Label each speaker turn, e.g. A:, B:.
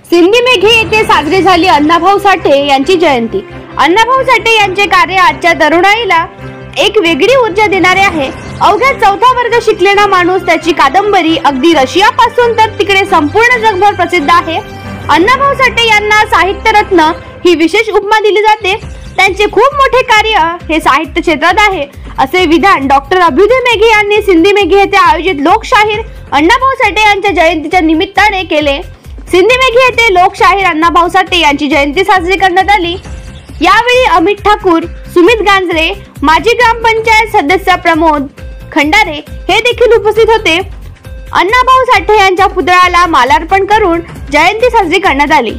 A: सिंदीमेघे येथे साजरी झाली अण्णाभाऊ साठे यांची जयंती। अण्णाभाऊ साठे यांचे कार्य आजच्या तरुणाईला एक वेगळी ऊर्जा देणारे आहे। अवघ्या 4था वर्ग शिकलेला माणूस त्याची कादंबरी अगदी रशिया पासून तर तिकडे संपूर्ण जगभर प्रसिद्ध आहे। अण्णाभाऊ साठे यांना साहित्य रत्न ही विशेष उपमा दिली जाते। त्यांचे खूप मोठे कार्य हे साहित्य क्षेत्रात आहे असे विधान डॉक्टर अभ्युदय मेघे यांनी सिंदीमेघे येथे आयोजित लोकशाहीर अण्णाभाऊ साठे यांच्या जयंतीच्या निमित्ताने केले। सिंदीमेघे येथे लोकशाहीर अण्णाभाऊ साठे यांची जयंती साजरी करण्यात आली। यावेळी अमित ठाकूर, सुमित गांजरे, माजी ग्रामपंचायत सदस्य प्रमोद खंडारे हे देखील उपस्थित होते। अण्णाभाऊ साठे यांच्या पुतळ्याला मालार्पण करून जयंती साजरी करण्यात आली।